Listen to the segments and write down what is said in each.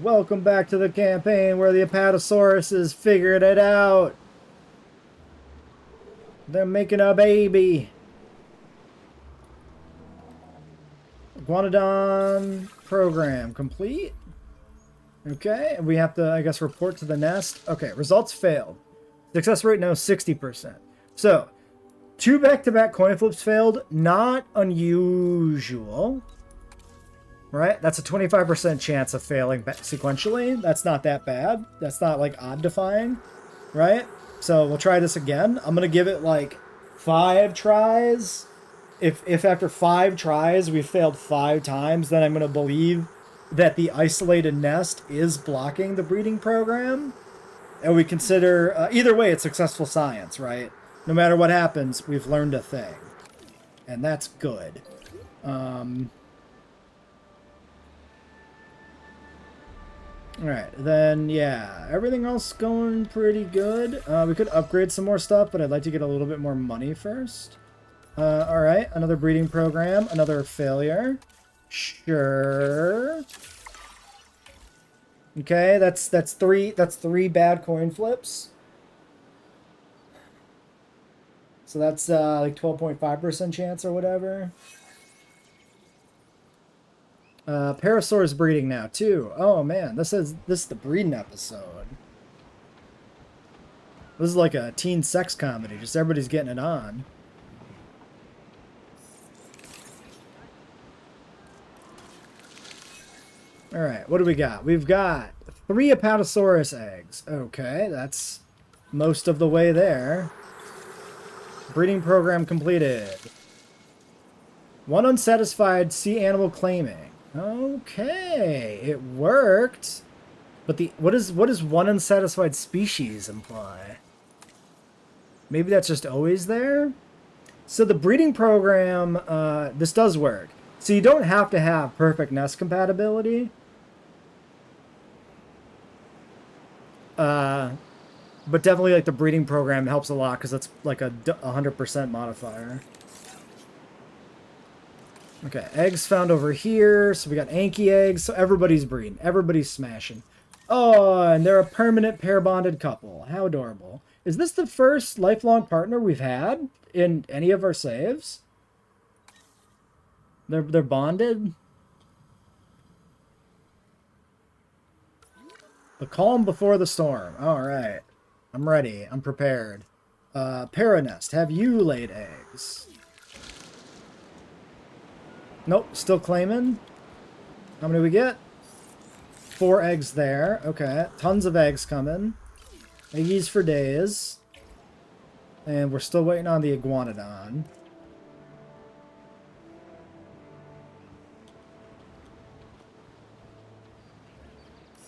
Welcome back to the campaign where the Apatosauruses figured it out. They're making a baby. Iguanodon program complete. Okay, we have to, I guess, report to the nest. Okay, results failed. Success rate now 60%. So, 2 back-to-back coin flips failed. Not unusual. Right? That's a 25% chance of failing sequentially. That's not that bad. That's not, like, odd-defying. Right? So, we'll try this again. I'm going to give it, like, 5 tries. If after 5 tries we failed 5 times, then I'm going to believe that the isolated nest is blocking the breeding program. And we consider... either way, it's successful science, right? No matter what happens, we've learned a thing. And that's good. Alright, then, yeah, everything else going pretty good. We could upgrade some more stuff, but I'd like to get a little bit more money first. Alright, another breeding program, another failure. Sure. Okay, that's three bad coin flips. So that's like 12.5% chance or whatever. Parasaur's breeding now too. Oh man, this is the breeding episode. This is like a teen sex comedy, just everybody's getting it on. Alright, what do we got? We've got 3 Apatosaurus eggs. Okay, that's most of the way there. Breeding program completed. 1 unsatisfied sea animal claiming. Okay, it worked. But what is 1 unsatisfied species imply? Maybe that's just always there? So the breeding program, this does work. So you don't have to have perfect nest compatibility. But definitely like the breeding program helps a lot because it's like a 100% modifier. Okay, eggs found over here. So we got Anki eggs. So everybody's breeding. Everybody's smashing. Oh, and they're a permanent pair-bonded couple. How adorable. Is this the first lifelong partner we've had in any of our saves? They're bonded? The calm before the storm. Alright. I'm ready. I'm prepared. Paranest, have you laid eggs? Nope, still claiming. How many we get? 4 eggs there. Okay, tons of eggs coming. Eggies for days. And we're still waiting on the Iguanodon.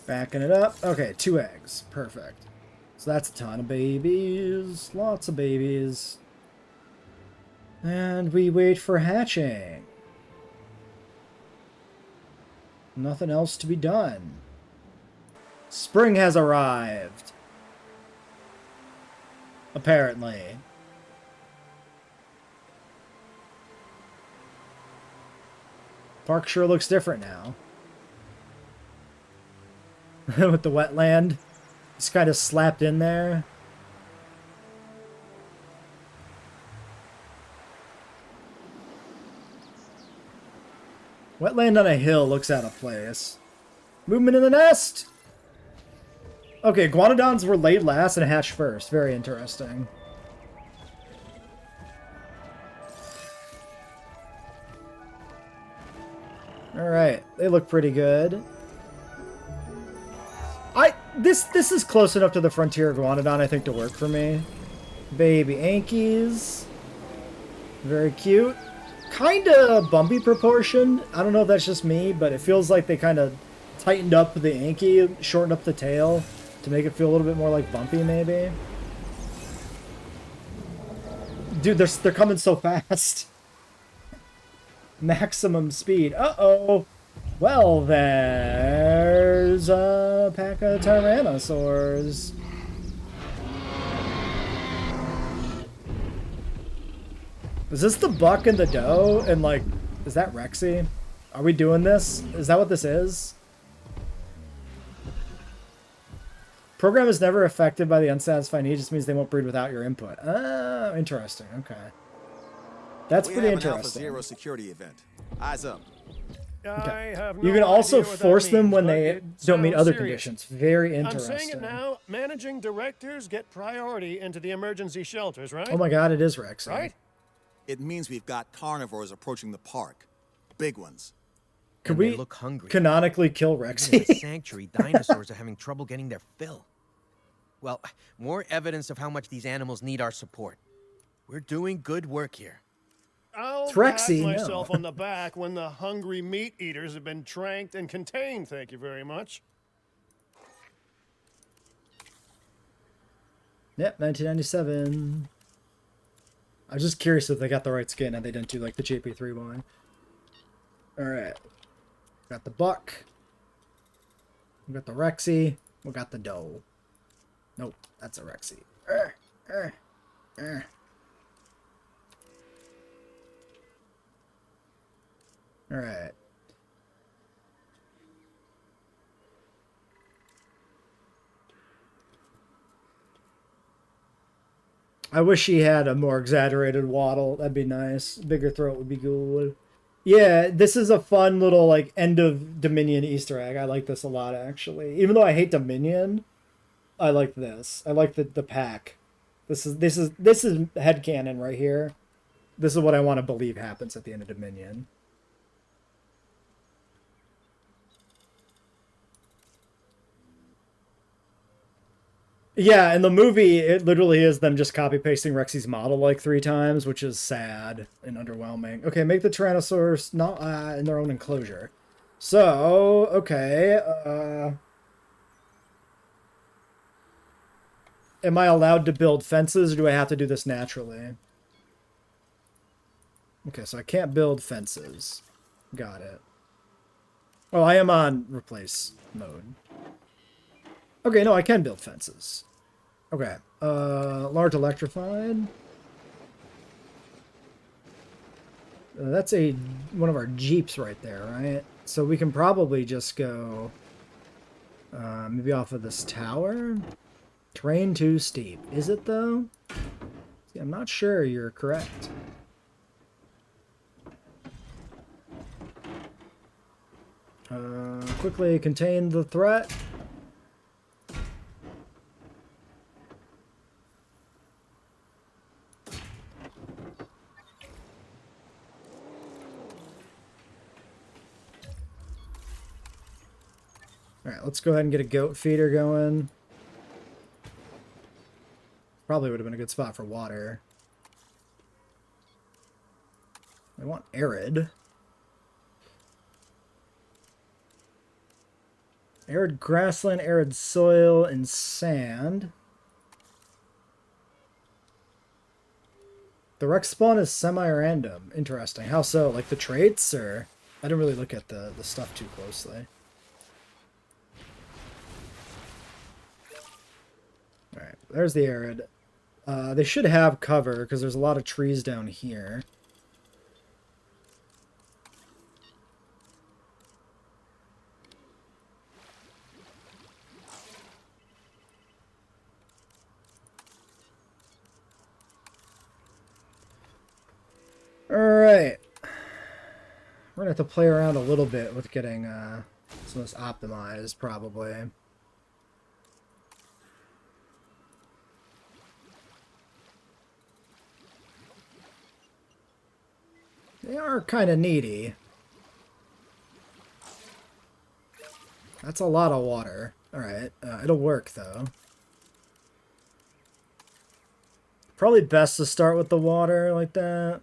Backing it up. Okay, 2 eggs. Perfect. So that's a ton of babies. Lots of babies. And we wait for hatching. Nothing else to be done. Spring has arrived. Apparently. Park sure looks different now. With the wetland. It's kind of slapped in there. Wetland on a hill looks out of place. Movement in the nest! Okay, Iguanodons were laid last and hatched first. Very interesting. Alright, they look pretty good. This is close enough to the Frontier Iguanodon, I think, to work for me. Baby Ankies. Very cute. Kinda bumpy proportion. I don't know if that's just me, but it feels like they kind of tightened up the Anki, shortened up the tail to make it feel a little bit more like bumpy, maybe. Dude, they're coming so fast. Maximum speed. Uh-oh. Well, there's a pack of Tyrannosaurs. Is this the buck and the doe? And like, is that Rexy? Are we doing this? Is that what this is? Program is never affected by the unsatisfied need. Just means they won't breed without your input. Oh, interesting. Okay. That's pretty interesting. Alpha Zero security event. Eyes up. Okay. I have You no can also idea what that force them means, when but they it don't meet sounds other serious. conditions. Very I'm interesting. saying it now. Managing directors get priority into the emergency shelters, right? Oh my god, it is Rexy. Right? It means we've got carnivores approaching the park. Big ones. Could And they we look hungry. canonically kill Even in the Rexy? sanctuary, dinosaurs are having trouble getting their fill. Well, more evidence of how much these animals need our support. We're doing good work here. I'll Rexy, pat no. myself on the back when the hungry meat eaters have been tranked and contained, thank you very much. Yep, 1997. I was just curious if they got the right skin and they didn't do like the JP3 one. Alright. Got the buck. We got the Rexy. We got the doe. Nope, that's a Rexy. Alright. I wish he had a more exaggerated waddle. That'd be nice. Bigger throat would be good. Yeah, this is a fun little like end of Dominion Easter egg. I like this a lot actually. Even though I hate Dominion, I like this. I like the pack. This is headcanon right here. This is what I want to believe happens at the end of Dominion. Yeah, in the movie, it literally is them just copy-pasting Rexy's model like 3 times, which is sad and underwhelming. Okay, make the Tyrannosaurus not in their own enclosure. So, okay, am I allowed to build fences, or do I have to do this naturally? Okay, so I can't build fences. Got it. Oh, I am on replace mode. Okay, no, I can build fences. Okay, large electrified. That's one of our Jeeps right there, right? So we can probably just go maybe off of this tower. Terrain too steep. Is it though? See, I'm not sure you're correct. Quickly contain the threat. Alright, let's go ahead and get a goat feeder going. Probably would have been a good spot for water. I want arid. Arid grassland, arid soil, and sand. The Rex spawn is semi-random. Interesting. How so? Like the traits, or? I didn't really look at the stuff too closely. Alright, there's the arid. They should have cover, because there's a lot of trees down here. Alright. We're going to have to play around a little bit with getting some of this optimized, probably. They are kind of needy. That's a lot of water. Alright, it'll work, though. Probably best to start with the water like that.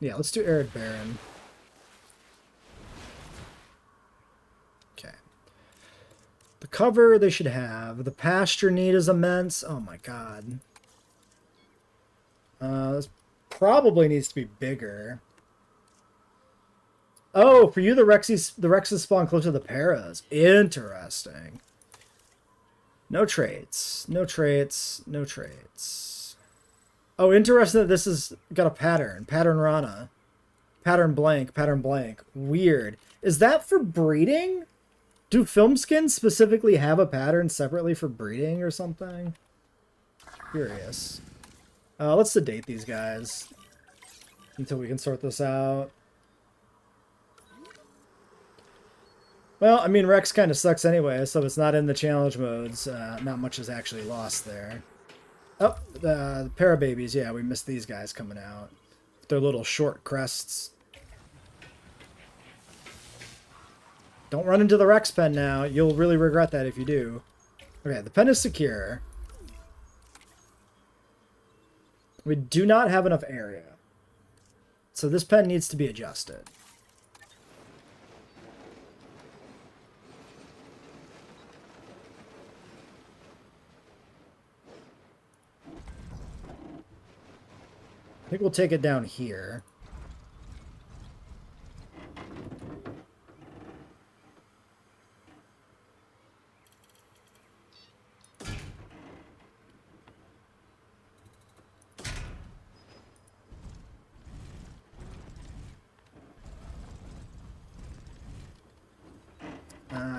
Yeah, let's do Arid Barren. Okay. The cover they should have. The pasture need is immense. Oh my god. This probably needs to be bigger. Oh, for you, the Rexes spawn close to the Paras. Interesting. No traits. No traits. No traits. Oh, interesting that this has got a pattern. Pattern Rana. Pattern blank. Pattern blank. Weird. Is that for breeding? Do film skins specifically have a pattern separately for breeding or something? Curious. Let's sedate these guys until we can sort this out. Well, I mean, Rex kind of sucks anyway, so if it's not in the challenge modes, not much is actually lost there. Oh, the Parababies, yeah, we missed these guys coming out. Their little short crests. Don't run into the Rex pen now. You'll really regret that if you do. Okay, the pen is secure. We do not have enough area. So this pen needs to be adjusted. I think we'll take it down here.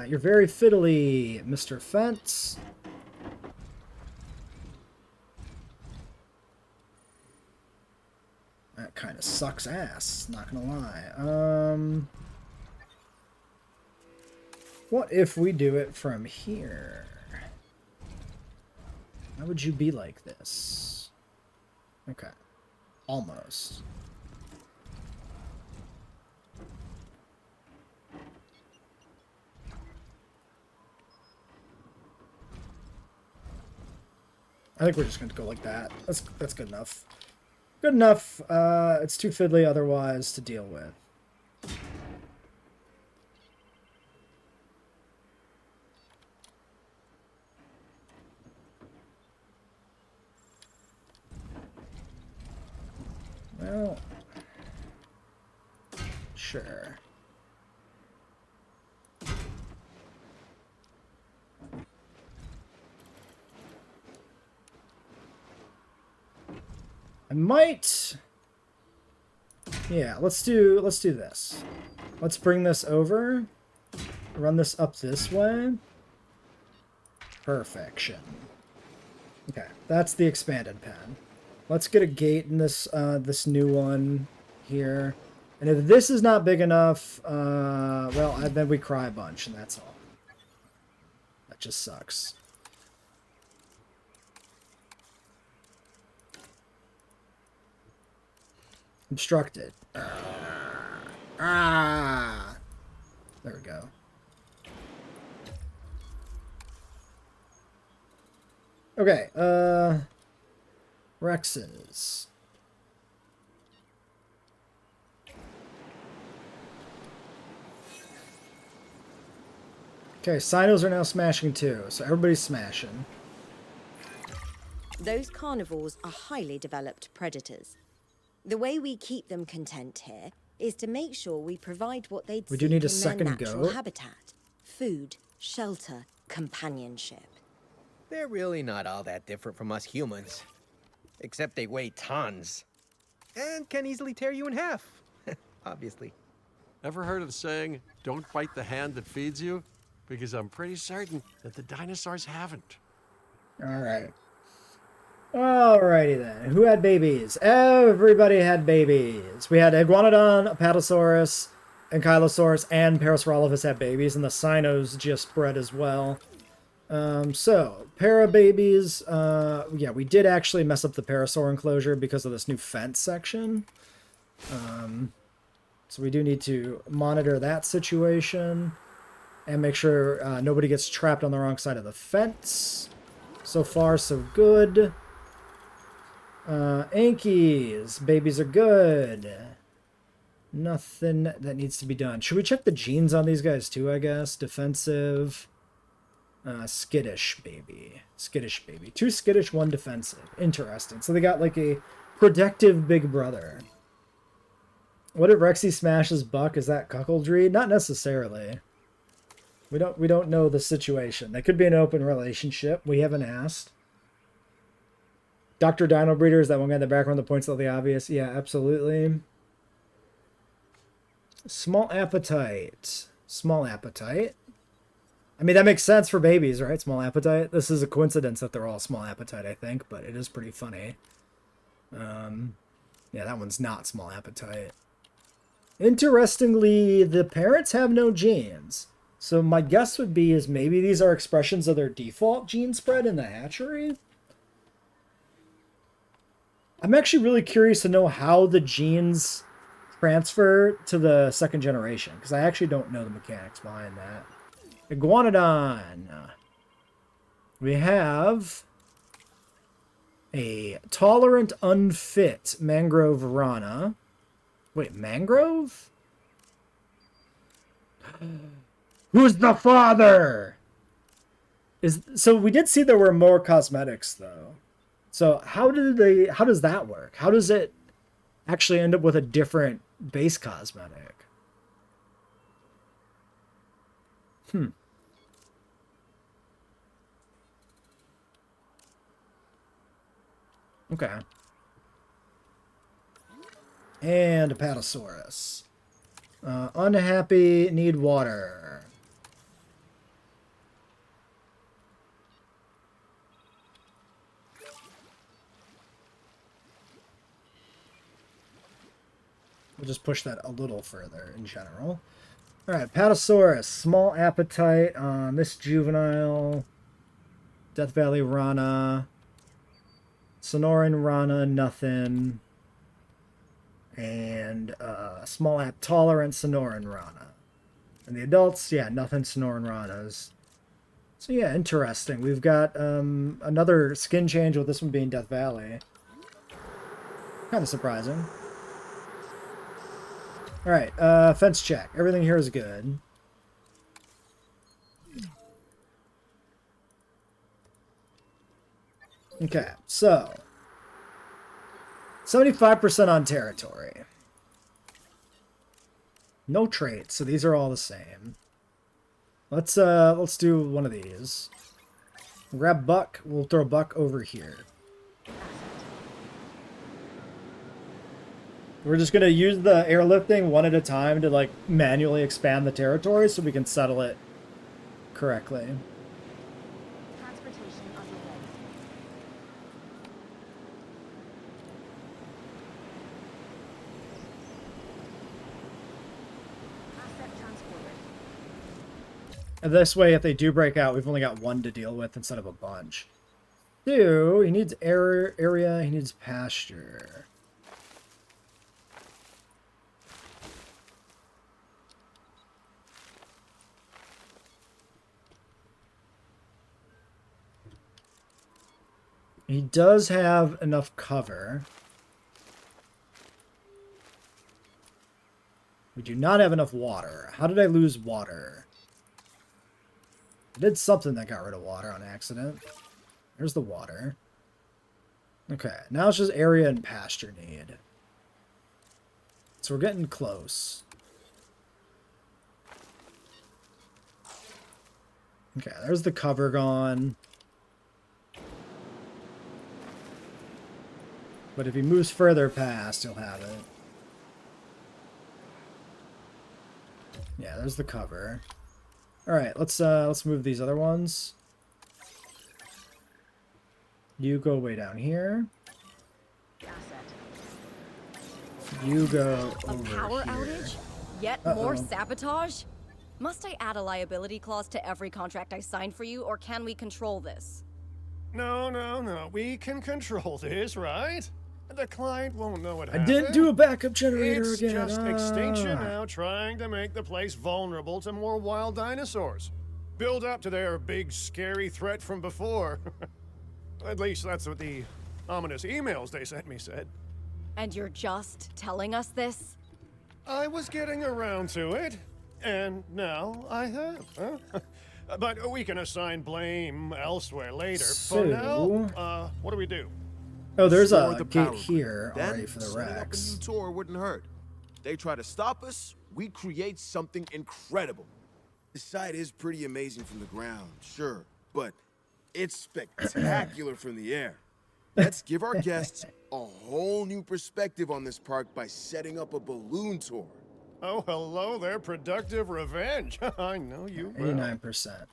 You're very fiddly, Mr. Fence. That kind of sucks ass, not gonna lie. What if we do it from here? How would you be like this? Okay. Almost. I think we're just going to go like that. That's good enough. Good enough. It's too fiddly otherwise to deal with. Well, sure. I might. Yeah, let's do this. Let's bring this over. Run this up this way. Perfection. Okay, that's the expanded pen. Let's get a gate in this this new one here. And if this is not big enough, well, then we cry a bunch, and that's all. That just sucks. Obstructed. Ah! There we go. Okay, Rexes. Okay, Sinos are now smashing too, so everybody's smashing. Those carnivores are highly developed predators. The way we keep them content here is to make sure we provide what they'd We do seek need a in second their natural goat. habitat: food, shelter, companionship. They're really not all that different from us humans. Except they weigh tons. And can easily tear you in half. Obviously. Ever heard of the saying, don't bite the hand that feeds you? Because I'm pretty certain that the dinosaurs haven't. Alright. Alrighty then. Who had babies? Everybody had babies. We had Iguanodon, Apatosaurus, Ankylosaurus, and Parasaurolophus had babies, and the Sinos just bred as well. So, Parababies, yeah, we did actually mess up the Parasaur enclosure because of this new fence section. So we do need to monitor that situation and make sure nobody gets trapped on the wrong side of the fence. So far, so good. Ankies, babies are good. Nothing that needs to be done. Should we check the genes on these guys too, I guess? Defensive. Skittish baby. Skittish baby. 2 skittish, 1 defensive. Interesting. So they got like a protective big brother. What if Rexy smashes Buck? Is that cuckoldry? Not necessarily. We don't know the situation. They could be an open relationship. We haven't asked. Dr. Dino Breeder is that one guy in the background that points out the obvious. Yeah, absolutely. Small appetite. Small appetite. I mean, that makes sense for babies, right? Small appetite. This is a coincidence that they're all small appetite, I think, but it is pretty funny. Yeah, that one's not small appetite. Interestingly, the parents have no genes. So my guess would be is maybe these are expressions of their default gene spread in the hatchery. I'm actually really curious to know how the genes transfer to the second generation, because I actually don't know the mechanics behind that. Iguanodon. We have a tolerant, unfit mangrove rana. Wait, mangrove? Who's the father? So we did see there were more cosmetics though. So how does that work? How does it actually end up with a different base cosmetic? Okay. And Apatosaurus. Unhappy, need water. We'll just push that a little further in general. Alright, Apatosaurus. Small appetite on this juvenile. Death Valley Rana. Sonoran Rana, nothing. And small app tolerant Sonoran Rana. And the adults, yeah, nothing Sonoran Ranas. So yeah, interesting. We've got another skin change with this one being Death Valley. Kind of surprising. Alright, fence check. Everything here is good. Okay, so 75% on territory. No traits, so these are all the same. Let's do one of these. Grab Buck. We'll throw Buck over here. We're just gonna use the airlifting one at a time to like manually expand the territory so we can settle it correctly. Transportation underway. Asset transported. And this way, if they do break out, we've only got one to deal with instead of a bunch. Two, he needs area, he needs pasture. He does have enough cover. We do not have enough water. How did I lose water? I did something that got rid of water on accident. There's the water. Okay, now it's just area and pasture need. So we're getting close. Okay, there's the cover gone. But if he moves further past, he'll have it. Yeah, there's the cover. All right, let's move these other ones. You go way down here. You go A over power here. outage? Yet more sabotage? Must I add a liability clause to every contract I sign for you, or can we control this? No. We can control this, right? The client won't know what I happened. didn't do a backup generator It's again. just extinction Ah. now, trying to make the place vulnerable to more wild dinosaurs. Build up to their big, scary threat from before. At least that's what the ominous emails they sent me said. And you're just telling us this? I was getting around to it, and now I have. Huh? But we can assign blame elsewhere later. For now, what do we do? Oh, there's Restore a the gate power here grid. already Then for the setting up a Rex. new tour wouldn't hurt. They try to stop us, we create something incredible. The site is pretty amazing from the ground, sure, but it's spectacular from the air. Let's give our guests a whole new perspective on this park by setting up a balloon tour. Oh, hello there, productive revenge. I know you will. 89%.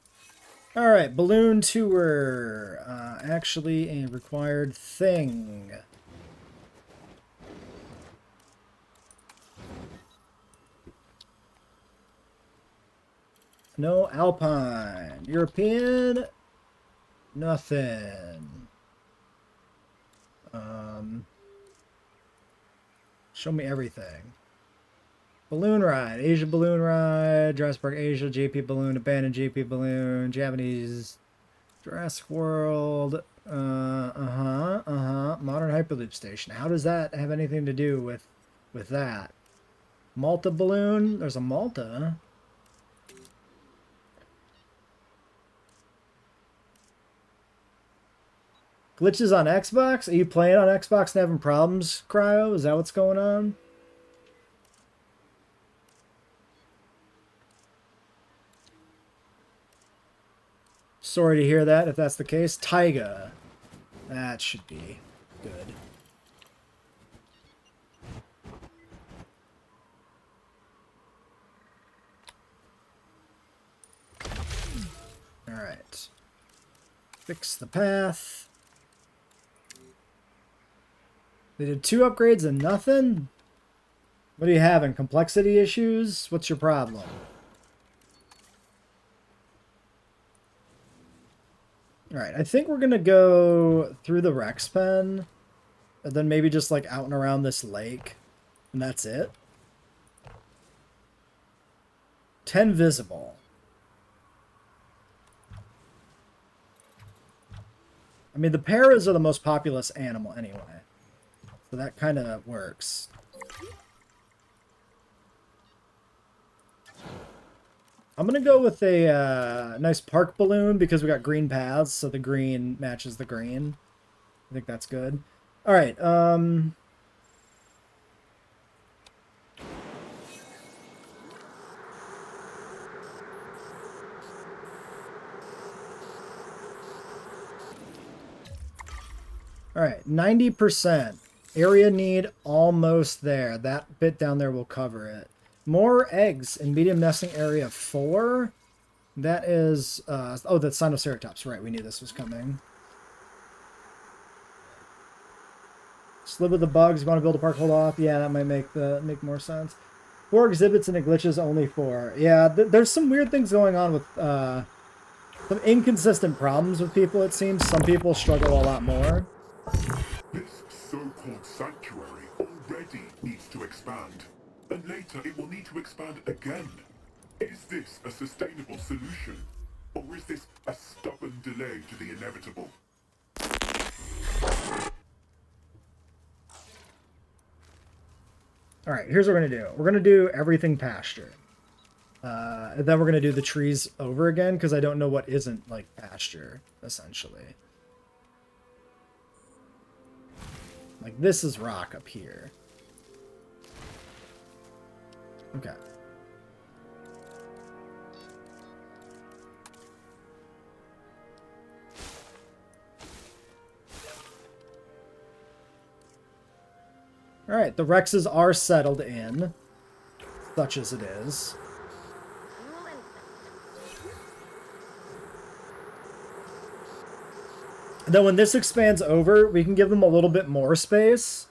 All right, balloon tour. Actually, a required thing. No Alpine. European. Nothing. Show me everything. Balloon ride. Asia balloon ride. Jurassic Park Asia. JP balloon. Abandoned JP balloon. Japanese Jurassic World. Modern Hyperloop Station. How does that have anything to do with that? Malta balloon. There's a Malta. Glitches on Xbox? Are you playing on Xbox and having problems, Cryo? Is that what's going on? Sorry to hear that, if that's the case. Taiga. That should be good. Alright. Fix the path. They did 2 upgrades and nothing? What are you having? Complexity issues? What's your problem? Alright, I think we're gonna go through the Rex Pen, and then maybe just like out and around this lake, and that's it. 10 visible. I mean, the paras are the most populous animal anyway. So that kind of works. I'm going to go with a nice park balloon because we got green paths, so the green matches the green. I think that's good. All right. All right, 90%. Area need almost there. That bit down there will cover it. More eggs in medium nesting area 4. That is, oh, that's Sinoceratops. Right, we knew this was coming. Slip of the bugs. You want to build a park, hold off. Yeah, that might make more sense. 4 exhibits and a glitches, only 4. Yeah, there's some weird things going on with some inconsistent problems with people, it seems. Some people struggle a lot more. This so-called sanctuary already needs to expand, and later it will need to expand again. Is this a sustainable solution, or is this a stubborn delay to the inevitable? Alright, here's what we're going to do. We're going to do everything pasture. And then we're going to do the trees over again, because I don't know what isn't, like, pasture, essentially. Like, this is rock up here. Okay. Alright, the Rexes are settled in, such as it is. And then when this expands over, we can give them a little bit more space.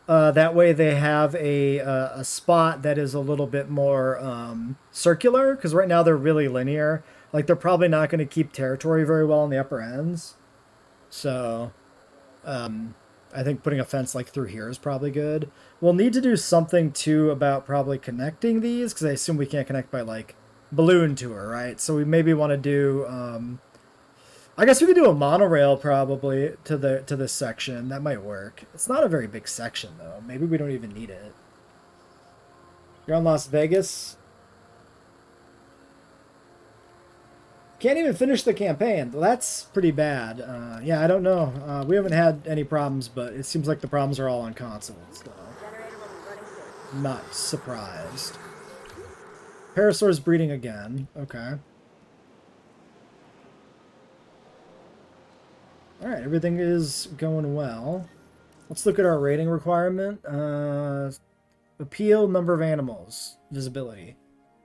That way they have a spot that is a little bit more circular, because right now they're really linear. Like, they're probably not going to keep territory very well in the upper ends. So, I think putting a fence like through here is probably good. We'll need to do something too about probably connecting these, because I assume we can't connect by like balloon tour, right? So we maybe want to do, I guess we could do a monorail probably to this section. That might work. It's not a very big section though. Maybe we don't even need it. You're on Las Vegas. Can't even finish the campaign. That's pretty bad. Yeah, I don't know. We haven't had any problems, but it seems like the problems are all on consoles. So. I'm not surprised. Parasaur's breeding again. Okay. Alright, everything is going well. Let's look at our rating requirement. Appeal, number of animals, visibility.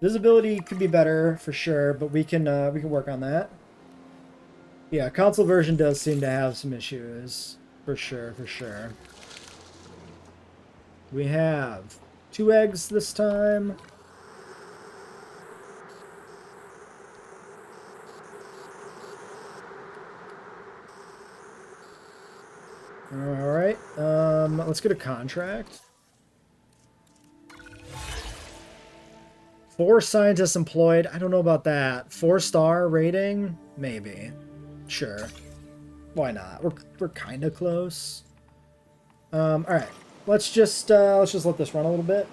Visibility could be better for sure, but we can work on that. Yeah, console version does seem to have some issues. For sure, for sure. We have 2 eggs this time. Alright, let's get a contract. 4 scientists employed. I don't know about that. 4-star rating? Maybe. Sure. Why not? We're kind of close. Alright. Let's just let this run a little bit.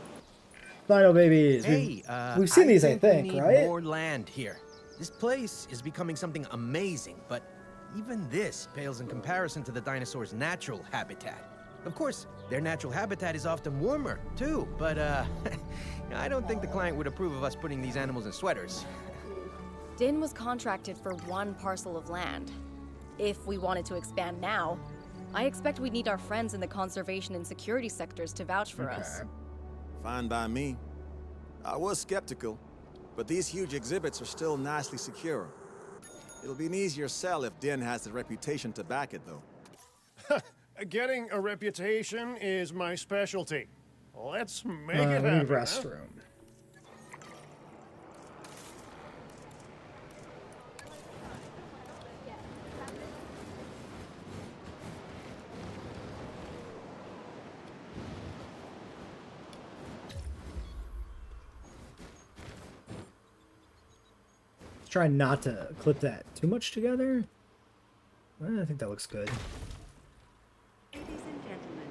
Dino babies. Hey, we've seen these, I think, we need right? more land here. This place is becoming something amazing, but even this pales in comparison to the dinosaurs' natural habitat. Of course, their natural habitat is often warmer, too, but, I don't think the client would approve of us putting these animals in sweaters. Din was contracted for 1 parcel of land. If we wanted to expand now, I expect we'd need our friends in the conservation and security sectors to vouch for us. Fine by me. I was skeptical, but these huge exhibits are still nicely secure. It'll be an easier sell if Din has the reputation to back it, though. Getting a reputation is my specialty. Let's make it We happen. need restroom. Try not to clip that too much together. I think that looks good. Ladies and gentlemen,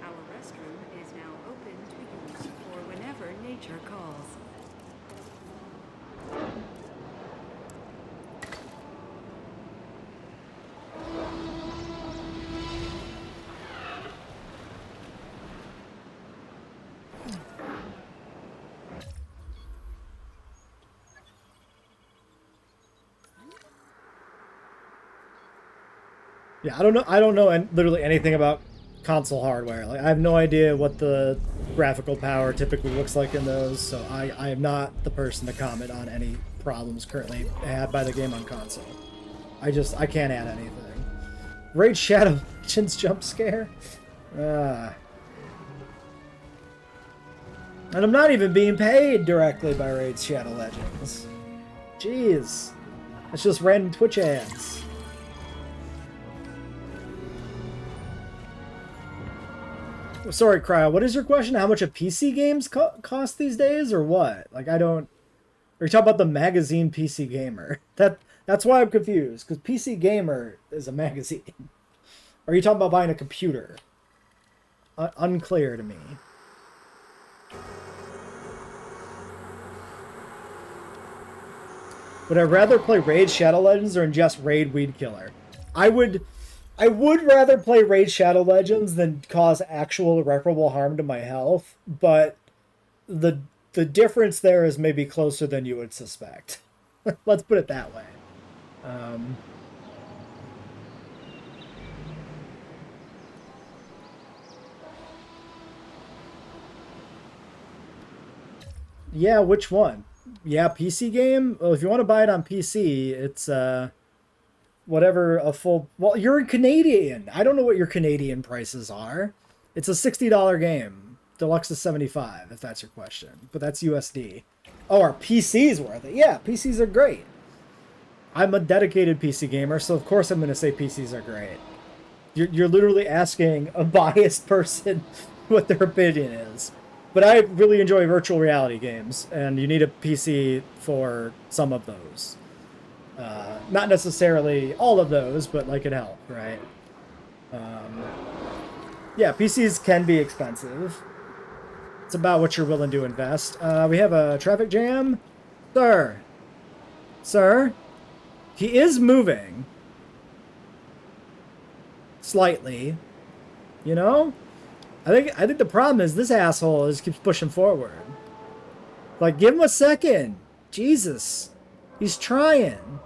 our restroom is now open to use for whenever nature calls. Yeah, I don't know literally anything about console hardware. Like, I have no idea what the graphical power typically looks like in those, so I am not the person to comment on any problems currently had by the game on console. I can't add anything. Raid Shadow Legends jump scare? And I'm not even being paid directly by Raid Shadow Legends. Jeez. It's just random Twitch ads. Sorry, Cryo, what is your question? How much a PC games cost these days, or what? Like, I don't... Are you talking about the magazine PC Gamer? That's why I'm confused, because PC Gamer is a magazine. Or are you talking about buying a computer? Unclear to me. Would I rather play Raid Shadow Legends or ingest Raid Weed Killer? I would rather play Raid Shadow Legends than cause actual irreparable harm to my health, but the difference there is maybe closer than you would suspect. Let's put it that way. Yeah, which one? Yeah, PC game? Well, if you want to buy it on PC, it's whatever a full... Well, you're a Canadian. I don't know what your Canadian prices are. It's a $60 game. Deluxe is $75, if that's your question. But that's USD. Oh, our PC's worth it. Yeah, PCs are great. I'm a dedicated PC gamer, so of course I'm going to say PCs are great. You're literally asking a biased person what their opinion is. But I really enjoy virtual reality games, and you need a PC for some of those. Not necessarily all of those, but like it help, right? Yeah, PCs can be expensive. It's about what you're willing to invest. We have a traffic jam. Sir, he is moving. Slightly. You know? I think the problem is this asshole just keeps pushing forward. Like, give him a second. Jesus. He's trying.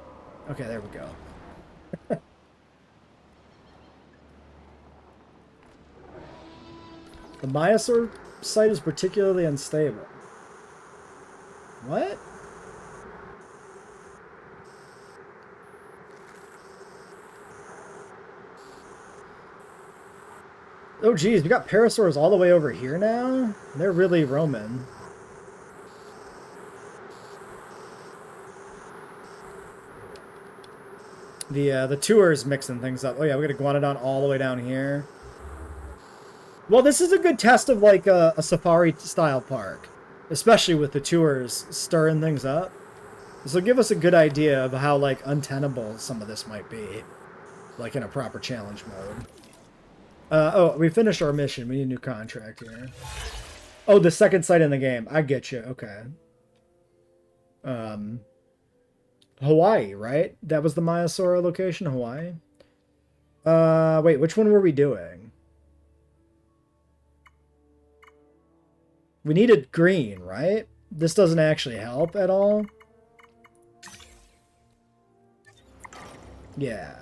Okay, there we go. The Myosaur site is particularly unstable. What? Oh geez, we got parasaurs all the way over here now? They're really roaming. The tour is mixing things up. Oh yeah, we got a Iguanodon all the way down here. Well, this is a good test of like a safari-style park. Especially with the tours stirring things up. This will give us a good idea of how like untenable some of this might be. Like in a proper challenge mode. Oh, we finished our mission. We need a new contract here. Oh, the second site in the game. I get you. Okay. Hawaii, right? That was the Myosaur location, Hawaii? Wait, which one were we doing? We needed green, right? This doesn't actually help at all. Yeah.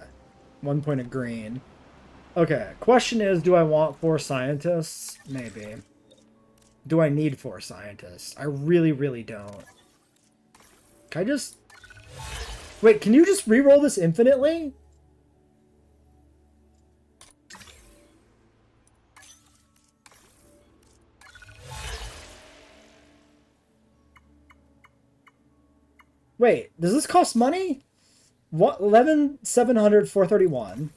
1 point of green. Okay, question is, do I want 4 scientists? Maybe. Do I need 4 scientists? I really, really don't. Can I just... Wait, can you just re-roll this infinitely? Wait, does this cost money? What? 11,700, 431.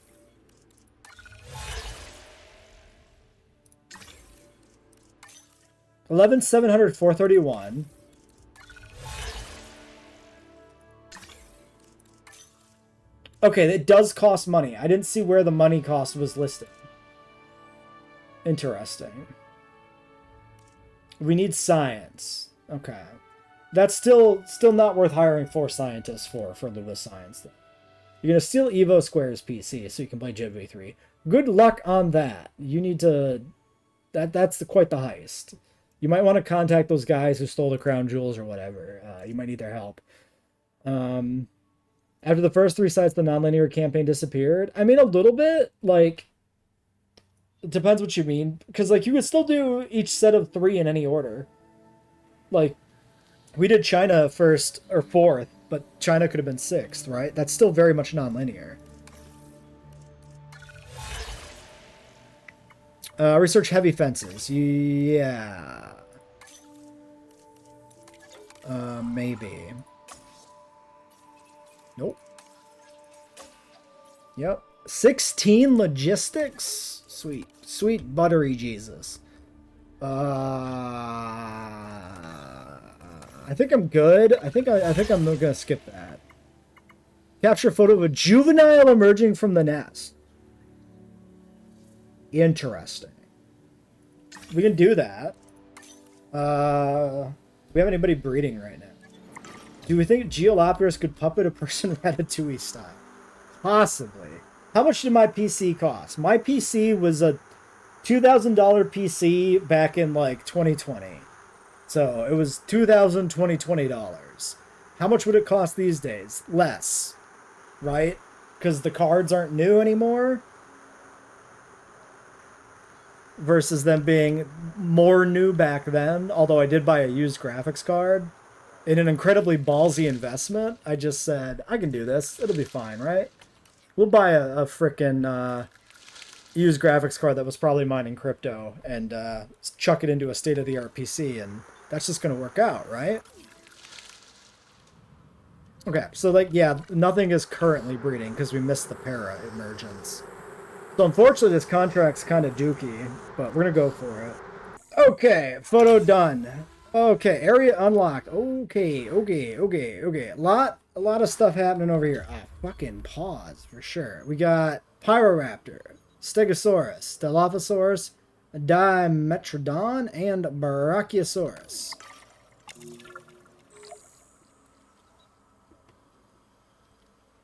$11,700, 431. Okay, it does cost money. I didn't see where the money cost was listed. Interesting. We need science. Okay. That's still not worth hiring 4 scientists for Lewis Science. You're going to steal Evo Square's PC so you can play JWE3. Good luck on that. You need to... That's quite the heist. You might want to contact those guys who stole the crown jewels or whatever. You might need their help. After the first 3 sites, the nonlinear campaign disappeared. I mean, a little bit. Like, it depends what you mean. Because, like, you could still do each set of 3 in any order. Like, we did China first or 4th, but China could have been 6th, right? That's still very much nonlinear. Research heavy fences. Yeah. Maybe. Nope. Yep. 16 logistics? Sweet. Sweet buttery Jesus. I think I'm good. I think I'm gonna skip that. Capture a photo of a juvenile emerging from the nest. Interesting. We can do that. We have anybody breeding right now? Do we think Geolopterus could puppet a person Ratatouille style? Possibly. How much did my PC cost? My PC was a $2,000 PC back in like 2020. So it was $2,020. How much would it cost these days? Less. Right? Because the cards aren't new anymore. Versus them being more new back then. Although I did buy a used graphics card. In an incredibly ballsy investment, I just said, I can do this. It'll be fine, right? We'll buy a frickin' used graphics card that was probably mining crypto and chuck it into a state-of-the-art PC, and that's just going to work out, right? Okay, so, like, yeah, nothing is currently breeding because we missed the para emergence. So, unfortunately, this contract's kind of dookie, but we're going to go for it. Okay, photo done. Okay, area unlocked. Okay. A lot of stuff happening over here. Ah, fucking pause for sure. We got Pyroraptor, Stegosaurus, Dilophosaurus, Dimetrodon, and Brachiosaurus.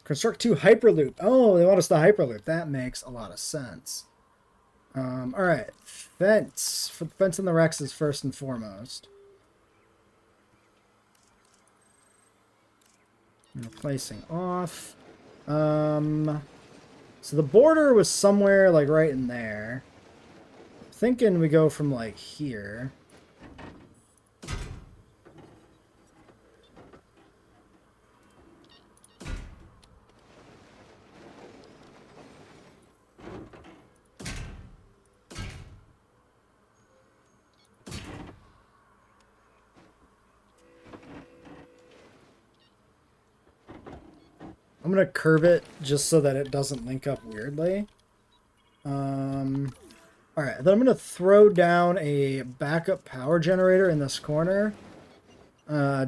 Construct 2 Hyperloop. Oh, they want us to Hyperloop. That makes a lot of sense. All right, fence. For fence and the Rex is first and foremost. Replacing off. So the border was somewhere like right in there. Thinking we go from like here. I'm gonna curve it just so that it doesn't link up weirdly. Alright, then I'm gonna throw down a backup power generator in this corner.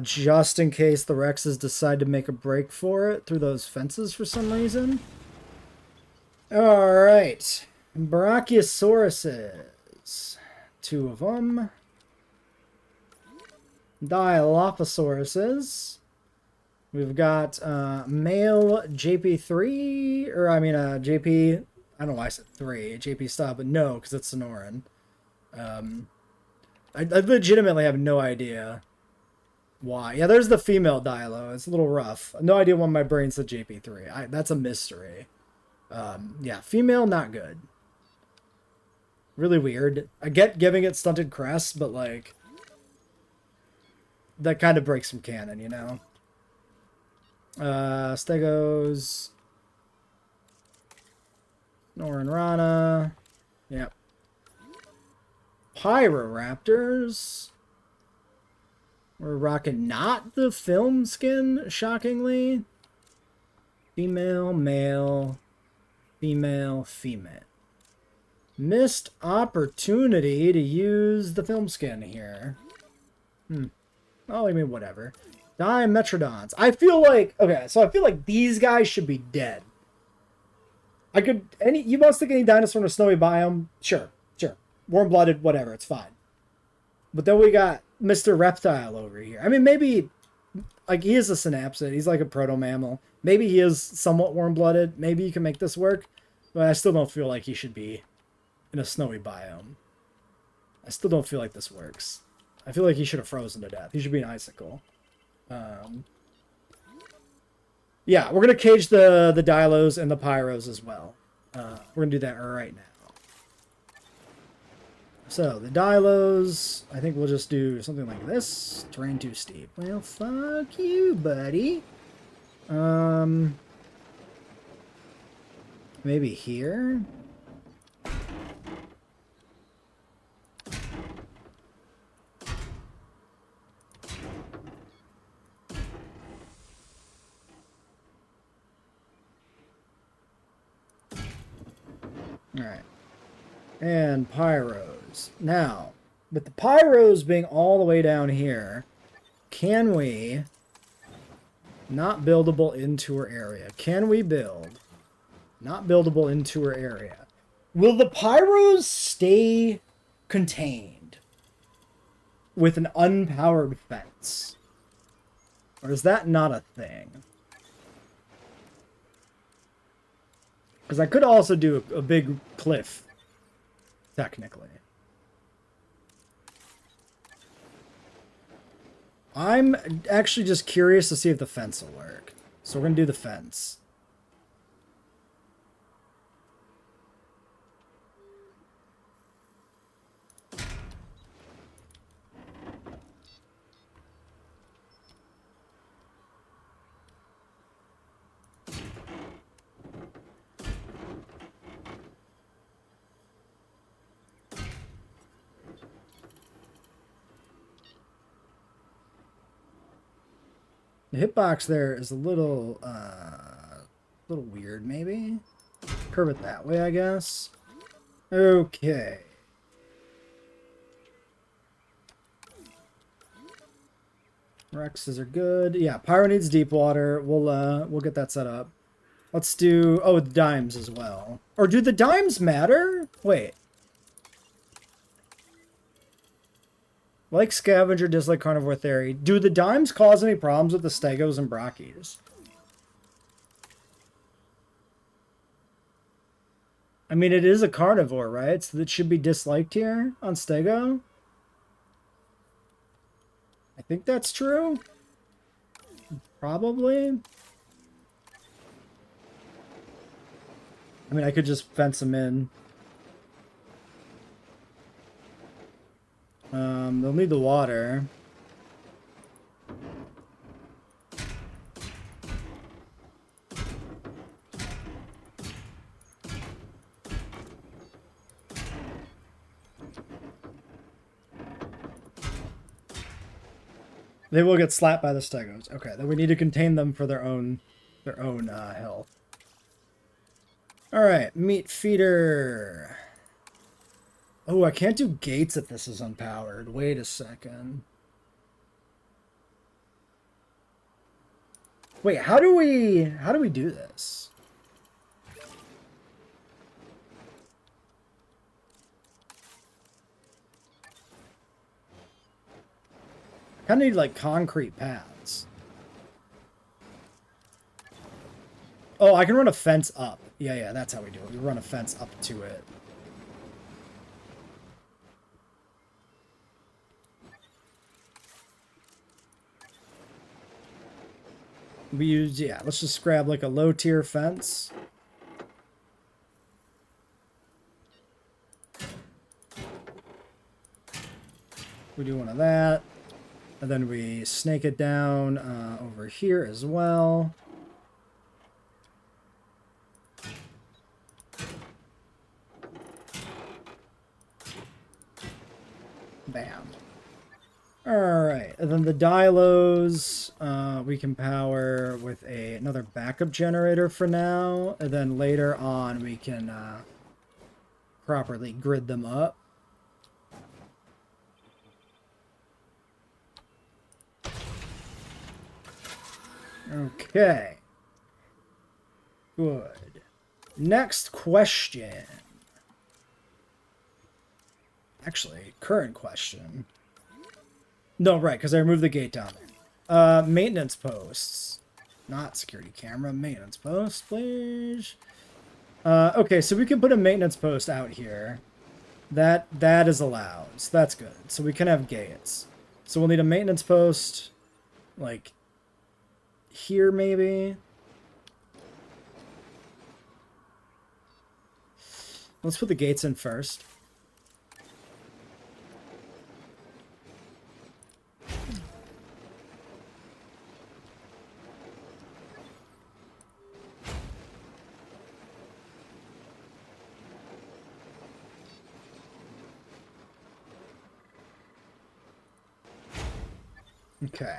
Just in case the Rexes decide to make a break for it through those fences for some reason. Alright. Brachiosauruses. 2 of them. Dilophosaurus. We've got male JP3, or I mean JP, I don't know why I said 3, JP style, but no, because it's Sonoran. I legitimately have no idea why. Yeah, there's the female Dilo. It's a little rough. No idea why my brain said JP3. That's a mystery. Yeah, female, not good. Really weird. I get giving it stunted crests, but like, that kind of breaks some canon, you know? Stegos. Noran Rana. Yep. Pyroraptors. We're rocking not the film skin, shockingly. Female, male, female, female. Missed opportunity to use the film skin here. Oh, I mean, whatever. Dimetrodons. I feel like, okay, so I feel like these guys should be dead. You must think any dinosaur in a snowy biome? Sure. Warm-blooded, whatever, it's fine. But then we got Mr. Reptile over here. I mean, maybe, like, he is a synapsid. He's like a proto-mammal. Maybe he is somewhat warm-blooded. Maybe you can make this work. But I still don't feel like he should be in a snowy biome. I still don't feel like this works. I feel like he should have frozen to death. He should be an icicle. Yeah, we're going to cage the Dilos and the Pyros as well. We're going to do that right now. So, the Dilos, I think we'll just do something like this. Terrain too steep. Well, fuck you, buddy. Maybe here? Alright. And Pyros. Now, with the Pyros being all the way down here, can we... Not buildable intour area. Can we build... Not buildable intour area. Will the Pyros stay contained with an unpowered fence? Or is that not a thing? Because I could also do a big cliff, technically. I'm actually just curious to see if the fence will work. So we're going to do the fence. The hitbox there is a little weird, maybe? Curve it that way, I guess. Okay. Rexes are good. Yeah, Pyro needs deep water. We'll get that set up. Let's do... Oh, the dimes as well. Or do the dimes matter? Wait. Like Scavenger, dislike Carnivore Theory. Do the dimes cause any problems with the Stegos and Brachys? I mean, it is a carnivore, right? So that should be disliked here on Stego. I think that's true. Probably. I mean, I could just fence them in. They'll need the water. They will get slapped by the stegos. Okay, then we need to contain them for their own health. All right, meat feeder. Oh, I can't do gates if this is unpowered. Wait a second. Wait, how do we do this? I kind of need like concrete paths. Oh, I can run a fence up. Yeah, that's how we do it. We run a fence up to it. We use, yeah, let's just grab like a low tier fence. We do one of that. And then we snake it down over here as well. Bam. Alright, and then the dilos, we can power with another backup generator for now, and then later on we can properly grid them up. Okay. Good. Next question. Actually, current question. No, right, because I removed the gate down there. Maintenance posts. Not security camera. Maintenance posts, please. Okay, so we can put a maintenance post out here. That is allowed. So that's good. So we can have gates. So we'll need a maintenance post, like, here maybe. Let's put the gates in first. Okay.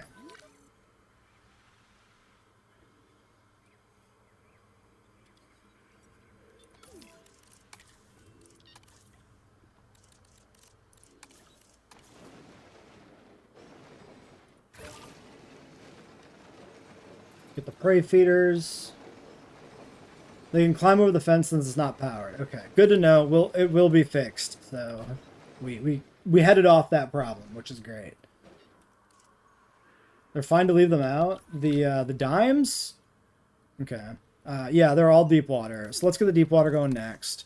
Get the prey feeders. They can climb over the fence since it's not powered. Okay, good to know. It will be fixed. So we headed off that problem, which is great. They're fine to leave them out. The dimes? Okay. Yeah, they're all deep water. So let's get the deep water going next.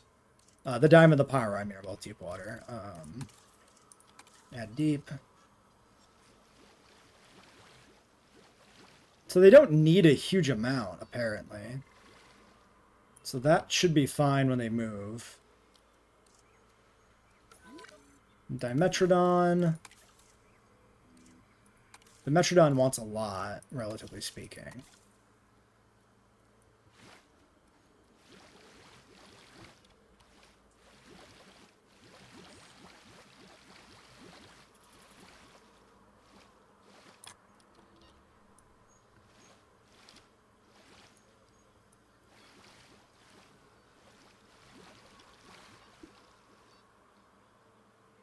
The dime and the pyro, I mean, are both deep water. Add deep. So they don't need a huge amount, apparently. So that should be fine when they move. Dimetrodon. The Metrodon wants a lot, relatively speaking.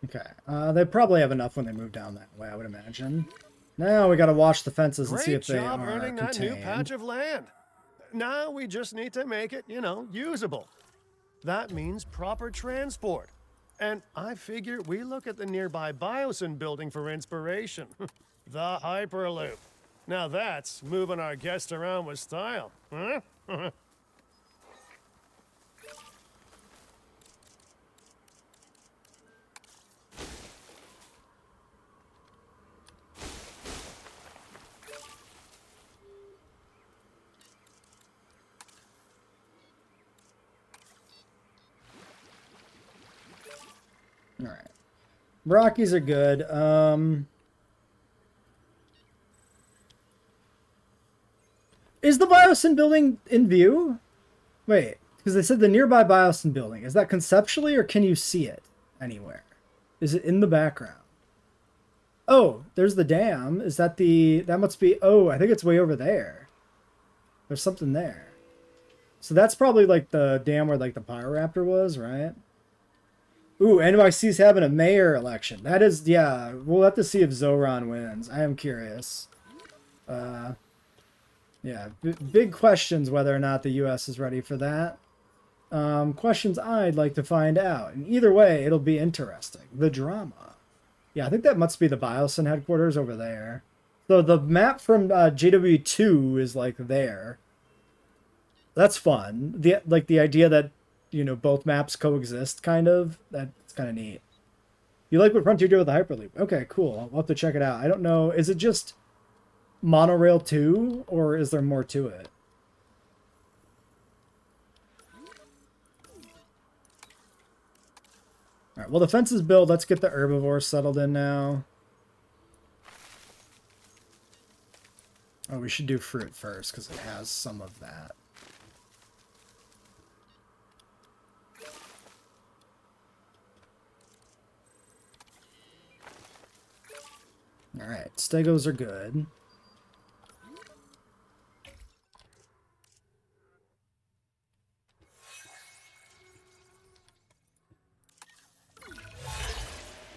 Okay, they probably have enough when they move down that way, I would imagine. Now we gotta watch the fences and see if they are Great job earning that new patch contained. of land. Now we just need to make it, usable. That means proper transport. And I figure we look at the nearby Biosyn building for inspiration. The Hyperloop. Now that's moving our guests around with style, huh? All right. Rockies are good. Is the Biosyn building in view? Wait, because they said the nearby Biosyn building. Is that conceptually, or can you see it anywhere? Is it in the background? Oh, there's the dam. Is that the... That must be... Oh, I think it's way over there. There's something there. So that's probably like the dam where like the Pyroraptor was, right? Ooh, NYC's having a mayor election. That is... Yeah, we'll have to see if Zoran wins. I am curious. Yeah, big questions whether or not the U.S. is ready for that. Questions I'd like to find out. And either way, it'll be interesting. The drama. Yeah, I think that must be the Biosyn headquarters over there. So the map from JWE3 is like there. That's fun. The idea that, you know, both maps coexist, kind of. That's kind of neat. You like what Frontier did with the Hyperloop? Okay, cool. I'll have to check it out. I don't know. Is it just Monorail 2, or is there more to it? All right, well, the fence is built. Let's get the herbivores settled in now. Oh, we should do fruit first, because it has some of that. All right, stegos are good.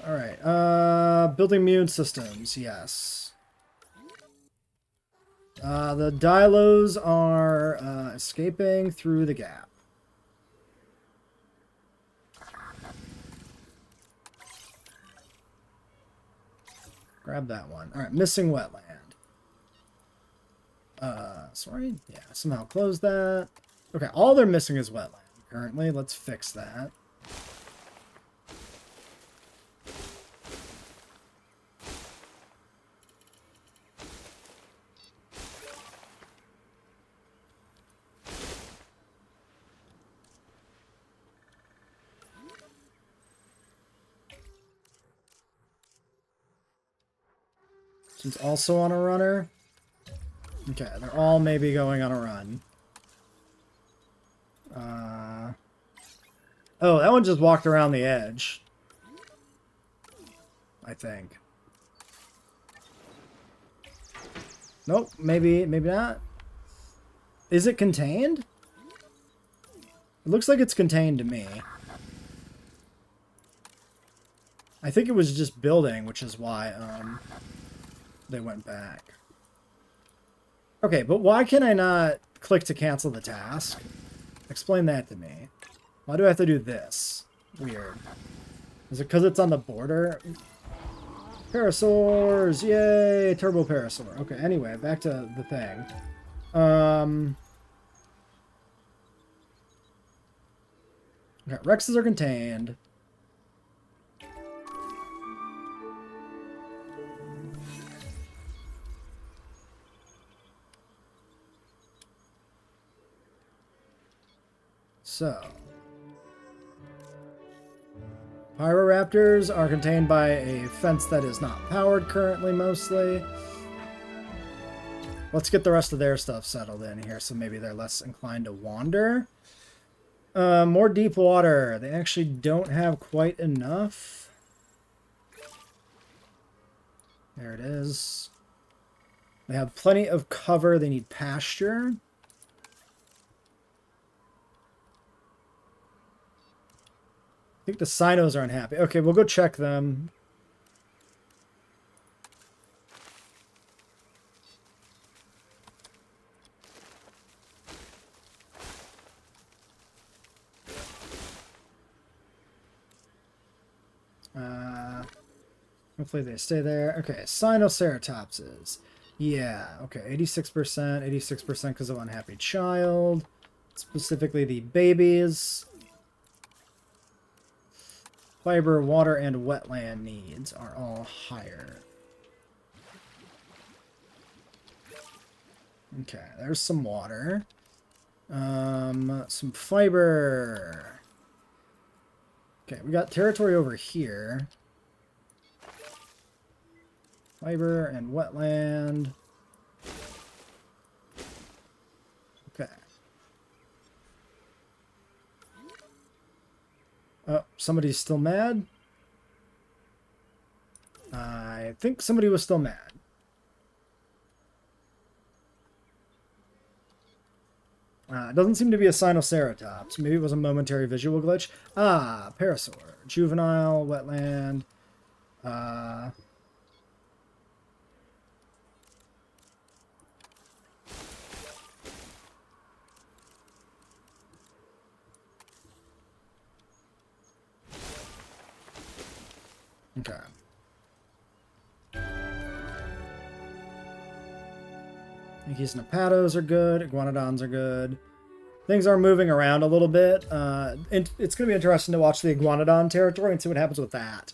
All right, building immune systems, yes. The Dilos are escaping through the gap. Grab that one. All right, missing wetland. Sorry. Yeah, somehow close that. Okay, all they're missing is wetland currently. Let's fix that. She's also on a runner. Okay, they're all maybe going on a run. Oh, that one just walked around the edge. I think. Nope, maybe not. Is it contained? It looks like it's contained to me. I think it was just building, which is why they went back. Okay, but why can I not click to cancel the task? Explain that to me. Why do I have to do this? Weird. Is it because it's on the border? Parasaurs! Yay! Turbo Parasaur. Okay, anyway, back to the thing. Okay, Rexes are contained. So, Pyroraptors are contained by a fence that is not powered currently, mostly. Let's get the rest of their stuff settled in here, so maybe they're less inclined to wander. More deep water. They actually don't have quite enough. There it is. They have plenty of cover. They need pasture. I think the Sinos are unhappy. Okay, we'll go check them. Hopefully they stay there. Okay, Sinoceratopses. Yeah, okay, 86%, 86% because of unhappy child. Specifically the babies. Fiber, water, and wetland needs are all higher. Okay, there's some water. Some fiber. Okay, we got territory over here. Fiber and wetland. Okay. Oh, somebody's still mad? I think somebody was still mad. It doesn't seem to be a Sinoceratops. Maybe it was a momentary visual glitch. Ah, Parasaur. Juvenile, wetland. Okay. Yankees and Apatos are good. Iguanodons are good. Things are moving around a little bit. It's going to be interesting to watch the Iguanodon territory and see what happens with that.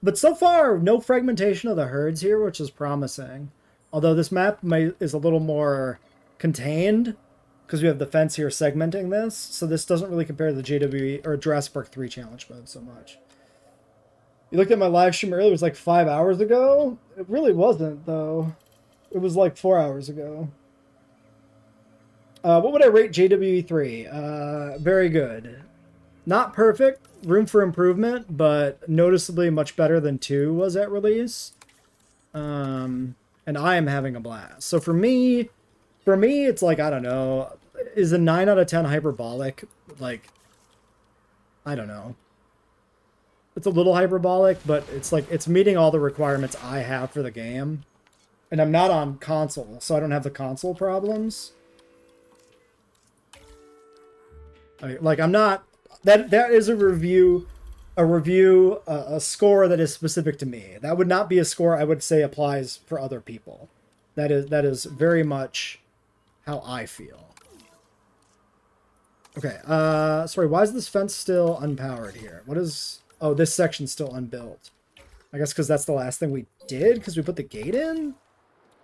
But so far, no fragmentation of the herds here, which is promising. Although this map is a little more contained, because we have the fence here segmenting this. So this doesn't really compare to the JWE or Jurassic Park 3 challenge mode so much. You looked at my live stream earlier, it was like 5 hours ago. It really wasn't, though. It was like 4 hours ago. What would I rate JWE3? Very good. Not perfect, room for improvement, but noticeably much better than 2 was at release. And I am having a blast. So for me, it's like, I don't know, is a 9 out of 10 hyperbolic? Like, I don't know. It's a little hyperbolic, but it's like, it's meeting all the requirements I have for the game. And I'm not on console, so I don't have the console problems. Like I'm not, that is a score that is specific to me. That would not be a score I would say applies for other people. That is very much how I feel. Okay, sorry, why is this fence still unpowered here? What is, oh, this section's still unbuilt. I guess because that's the last thing we did, because we put the gate in?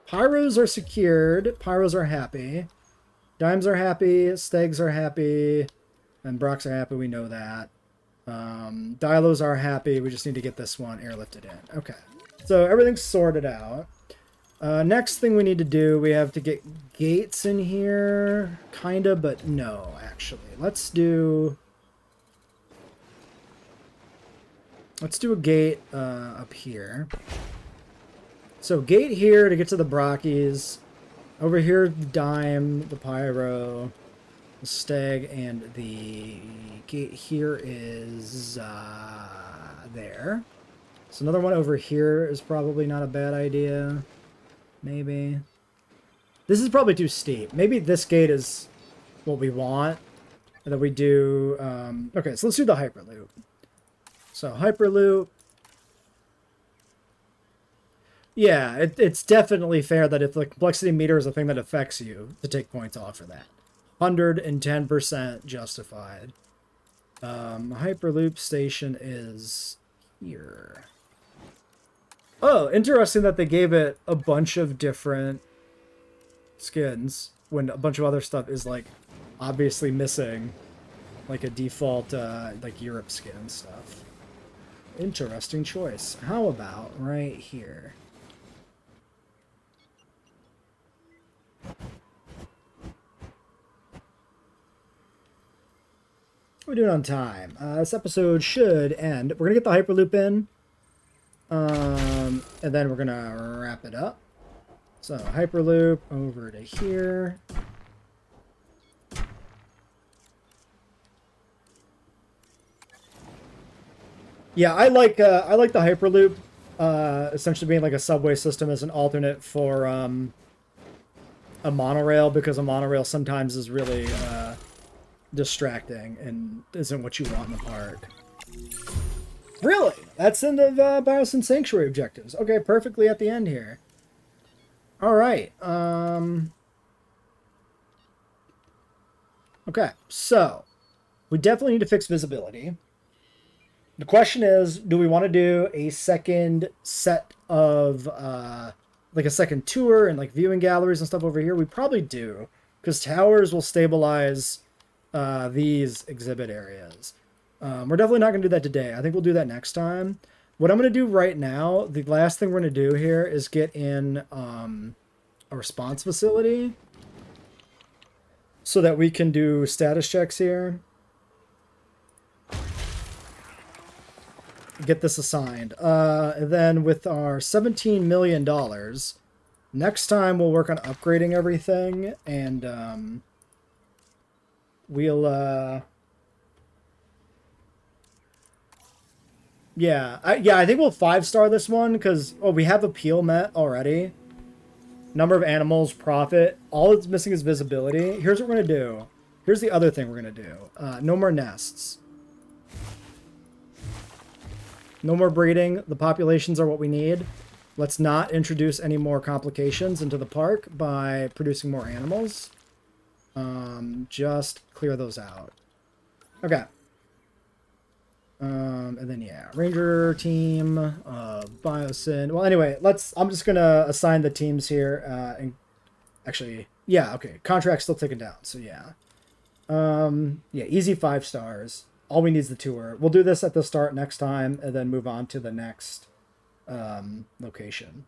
Pyros are secured, Pyros are happy. Dimes are happy, Stegs are happy, and Brocks are happy, we know that. Dilos are happy, we just need to get this one airlifted in. Okay, so everything's sorted out. Next thing we need to do, we have to get gates in here. Kinda, but no, actually. Let's do a gate up here. So gate here to get to the Brockies. Over here, the Dime, the Pyro, the Stag, and the gate here is there. So another one over here is probably not a bad idea. Maybe. This is probably too steep. Maybe this gate is what we want. And then we do... okay, so let's do the Hyperloop. So Hyperloop. Yeah, it's definitely fair that if the complexity meter is a thing that affects you, to take points off for that. 110% justified. Hyperloop station is here. Oh, interesting that they gave it a bunch of different skins when a bunch of other stuff is like obviously missing like a default like Europe skin stuff. Interesting choice. How about right here? We're doing on time. This episode should end. We're gonna get the Hyperloop in. And then we're gonna wrap it up. So Hyperloop over to here. Yeah, I like the Hyperloop essentially being like a subway system as an alternate for a monorail, because a monorail sometimes is really distracting and isn't what you want in the park. Really? That's in the Biosyn Sanctuary objectives. Okay, perfectly at the end here. Alright. Okay, so we definitely need to fix visibility. The question is, do we want to do a second set of like a second tour and like viewing galleries and stuff over here? We probably do, because towers will stabilize these exhibit areas. We're definitely not going to do that today. I think we'll do that next time. What I'm going to do right now, the last thing we're going to do here is get in a response facility so that we can do status checks here. Get this assigned. And then with our $17 million, next time we'll work on upgrading everything, and we'll yeah, I think we'll 5-star this one because we have appeal met already. Number of animals, profit. All it's missing is visibility. Here's what we're gonna do. Here's the other thing we're gonna do. No more nests. No more breeding. The populations are what we need. Let's not introduce any more complications into the park by producing more animals. Just clear those out. Okay. And then yeah, ranger team, biosyn. Well, anyway, I'm just gonna assign the teams here. And actually, yeah, okay. Contract's still ticking down, so yeah. Yeah, easy 5 stars. All we need is the tour. We'll do this at the start next time, and then move on to the next location.